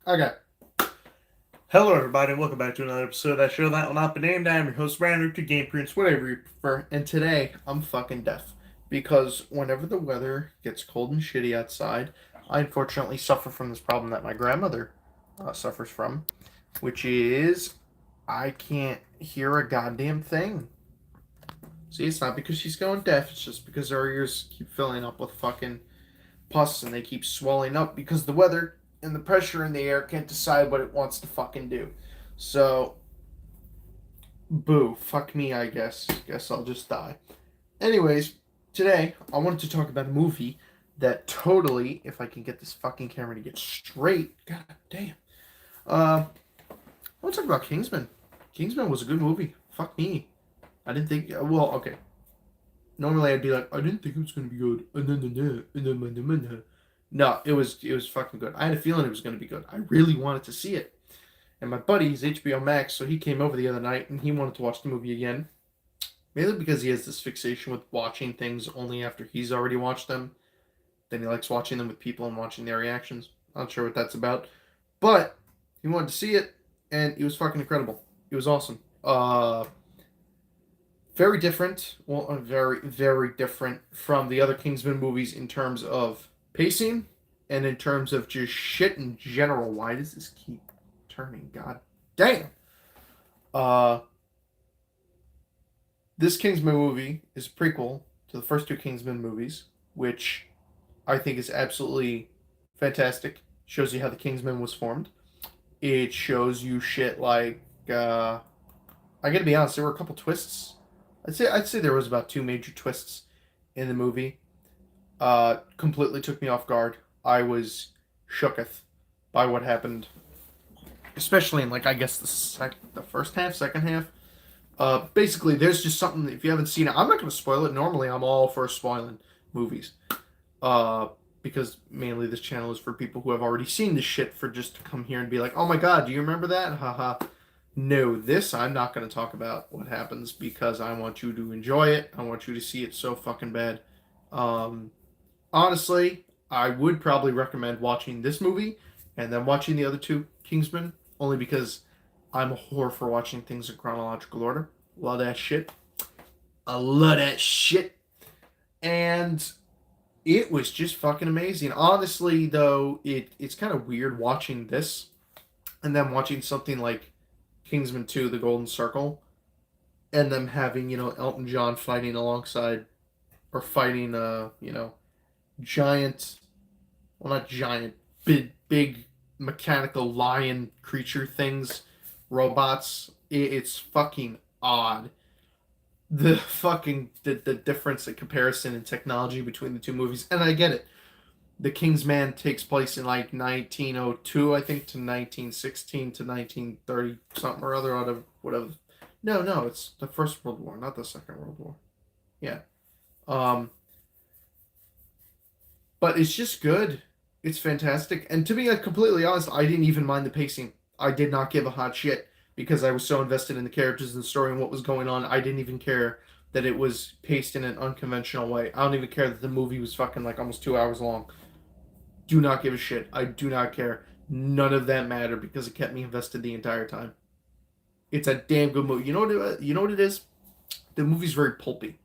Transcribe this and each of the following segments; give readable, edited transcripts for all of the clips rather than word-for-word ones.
Okay. Hello, everybody, and welcome back to another episode of that show that will not be named. I am your host, Brandon, to Game Prince, whatever you prefer. And today, I'm fucking deaf. Because whenever the weather gets cold and shitty outside, I unfortunately suffer from this problem that my grandmother suffers from, which is I can't hear a goddamn thing. See, it's not because she's going deaf, it's just because her ears keep filling up with fucking pus and they keep swelling up because the weather and the pressure in the air can't decide what it wants to fucking do. So, boo, fuck me, I guess. Guess I'll just die. Anyways, today I wanted to talk about a movie that totally, if I can get this fucking camera to get straight, god damn. I want to talk about Kingsman. Kingsman was a good movie. Fuck me. I didn't think. Well, okay. Normally I'd be like, I didn't think it was gonna be good. No, it was fucking good. I had a feeling it was gonna be good. I really wanted to see it. And my buddy's HBO Max, so he came over the other night and he wanted to watch the movie again. Mainly because he has this fixation with watching things only after he's already watched them. Then he likes watching them with people and watching their reactions. Not sure what that's about. But he wanted to see it and it was fucking incredible. It was awesome. Very different. Well, very, very different from the other Kingsman movies in terms of pacing and in terms of just shit in general. Why does this keep turning? God damn. Uh, this Kingsman movie is a prequel to the first two Kingsman movies, which I think is absolutely fantastic. Shows you how the Kingsman was formed. It shows you shit like I gotta be honest, there were a couple twists. I'd say there was about two major twists in the movie. Completely took me off guard. I was shooketh by what happened, especially in like I guess the first half, second half. Basically, there's just something. If you haven't seen it, I'm not gonna spoil it. Normally, I'm all for spoiling movies. Uh, because mainly this channel is for people who have already seen this shit for just to come here and be like, oh my god, do you remember that? Haha. No, this I'm not going to talk about what happens because I want you to enjoy it. I want you to see it so fucking bad. Um, Honestly, I would probably recommend watching this movie and then watching the other two Kingsman, only because I'm a whore for watching things in chronological order. Love that shit. I love that shit. And it was just fucking amazing. Honestly, though, it's kind of weird watching this and then watching something like Kingsman 2, The Golden Circle, and them having, Elton John fighting alongside or fighting giant, well, not giant, big mechanical lion creature things, robots. It's fucking odd. The difference, the comparison in technology between the two movies, and I get it. The Kingsman takes place in like 1902, I think, to 1916 to 1930 something or other, out of whatever. No, it's the First World War, not the Second World War. Yeah. Um, but it's just good. It's fantastic. And to be completely honest, I didn't even mind the pacing. I did not give a hot shit because I was so invested in the characters and the story and what was going on. I didn't even care that it was paced in an unconventional way. I don't even care that the movie was fucking like almost 2 hours long. Do not give a shit. I do not care. None of that mattered because it kept me invested the entire time. It's a damn good movie. You know what it is? The movie's very pulpy.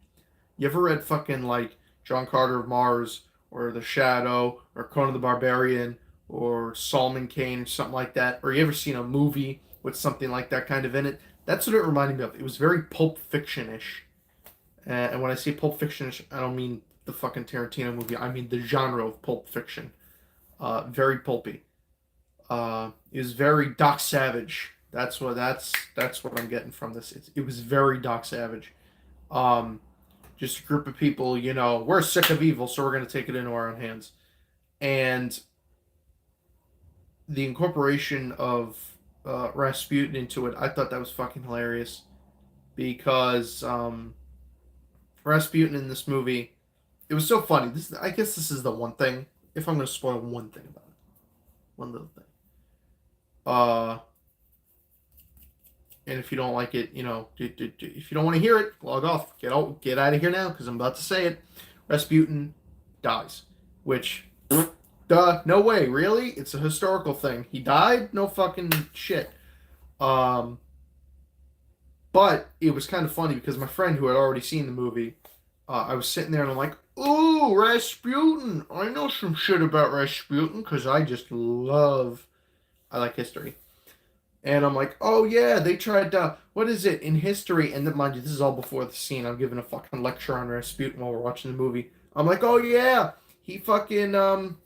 You ever read fucking like John Carter of Mars or The Shadow or Conan the Barbarian or Solomon Kane or something like that? Or you ever seen a movie with something like that kind of in it? That's what it reminded me of. It was very Pulp Fiction-ish. And when I say Pulp Fiction-ish, I don't mean the fucking Tarantino movie. I mean the genre of Pulp Fiction. Very pulpy. It was very Doc Savage. That's what I'm getting from this. It was very Doc Savage. Um, just a group of people, we're sick of evil, so we're gonna take it into our own hands. And the incorporation of Rasputin into it, I thought that was fucking hilarious because Rasputin in this movie, it was so funny. I guess this is the one thing. If I'm gonna spoil one thing about it, one little thing. Uh, and if you don't like it, if you don't want to hear it, log off. Get out of here now because I'm about to say it. Rasputin dies, which duh, no way, really? It's a historical thing. He died? No fucking shit. Um, but it was kind of funny because my friend who had already seen the movie, I was sitting there and I'm like, ooh, Rasputin. I know some shit about Rasputin because I like history. And I'm like, oh yeah, they tried to, what is it, in history? And then, mind you, this is all before the scene. I'm giving a fucking lecture on Rasputin while we're watching the movie. I'm like, oh yeah, he fucking,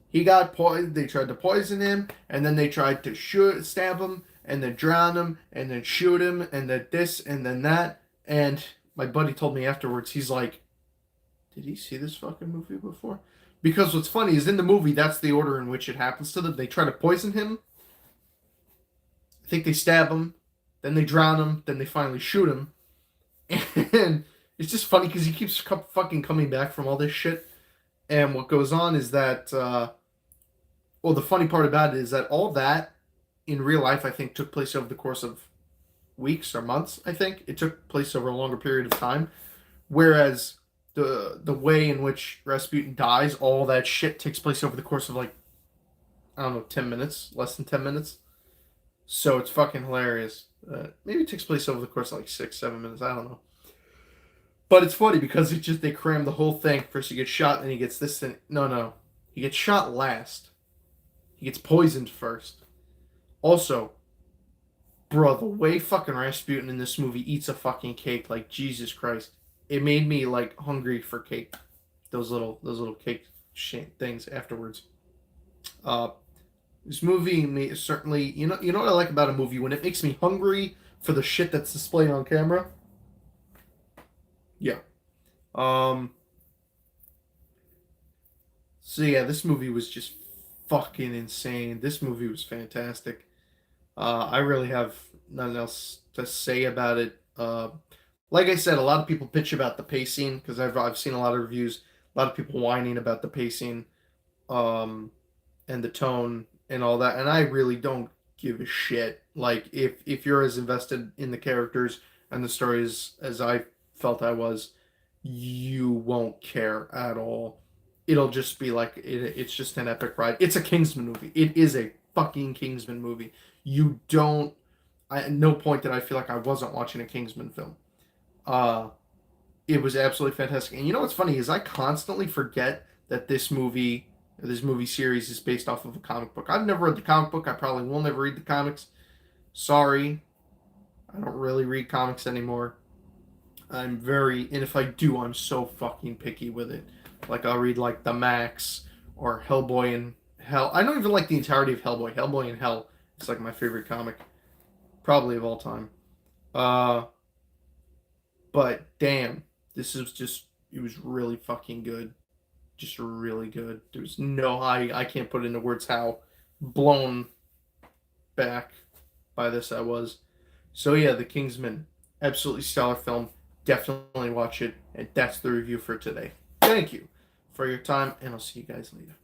he got poisoned. They tried to poison him, and then they tried to stab him, and then drown him, and then shoot him, and then this, and then that. And my buddy told me afterwards, he's like, did he see this fucking movie before? Because what's funny is in the movie, that's the order in which it happens to them. They try to poison him. I think they stab him, then they drown him, then they finally shoot him. And it's just funny because he keeps fucking coming back from all this shit. And what goes on is that, well, the funny part about it is that all that in real life, I think, took place over the course of weeks or months. I think it took place over a longer period of time. Whereas the way in which Rasputin dies, all that shit takes place over the course of like, I don't know, 10 minutes, less than 10 minutes. So it's fucking hilarious. Maybe it takes place over the course of like 6, 7 minutes. I don't know. But it's funny because it just they cram the whole thing. First he gets shot, then he gets this thing. No. He gets shot last. He gets poisoned first. Also, bro, the way fucking Rasputin in this movie eats a fucking cake, like Jesus Christ. It made me like hungry for cake. Those little cake things afterwards. This movie certainly, you know what I like about a movie when it makes me hungry for the shit that's displayed on camera. Yeah. Um. So yeah, this movie was just fucking insane. This movie was fantastic. I really have nothing else to say about it. Like I said, a lot of people bitch about the pacing because I've seen a lot of reviews. A lot of people whining about the pacing, um, and the tone and all that. And I really don't give a shit. Like if you're as invested in the characters and the stories as I felt I was, you won't care at all. It'll just be like it's just an epic ride. It's a Kingsman movie. It is a fucking Kingsman movie. You don't. At no point did I feel like I wasn't watching a Kingsman film. Uh, it was absolutely fantastic. And you know what's funny is I constantly forget that this movie series is based off of a comic book. I've never read the comic book. I probably will never read the comics. Sorry, I don't really read comics anymore. And if I do, I'm so fucking picky with it. Like I'll read like the Max or Hellboy and Hell. I don't even like the entirety of Hellboy. Hellboy and Hell is like my favorite comic, probably of all time. Uh, but damn, this is just it was really fucking good, just really good. There's no I can't put into words how blown back by this I was. So yeah, The Kingsman, absolutely stellar film. Definitely watch it, and that's the review for today. Thank you for your time, and I'll see you guys later.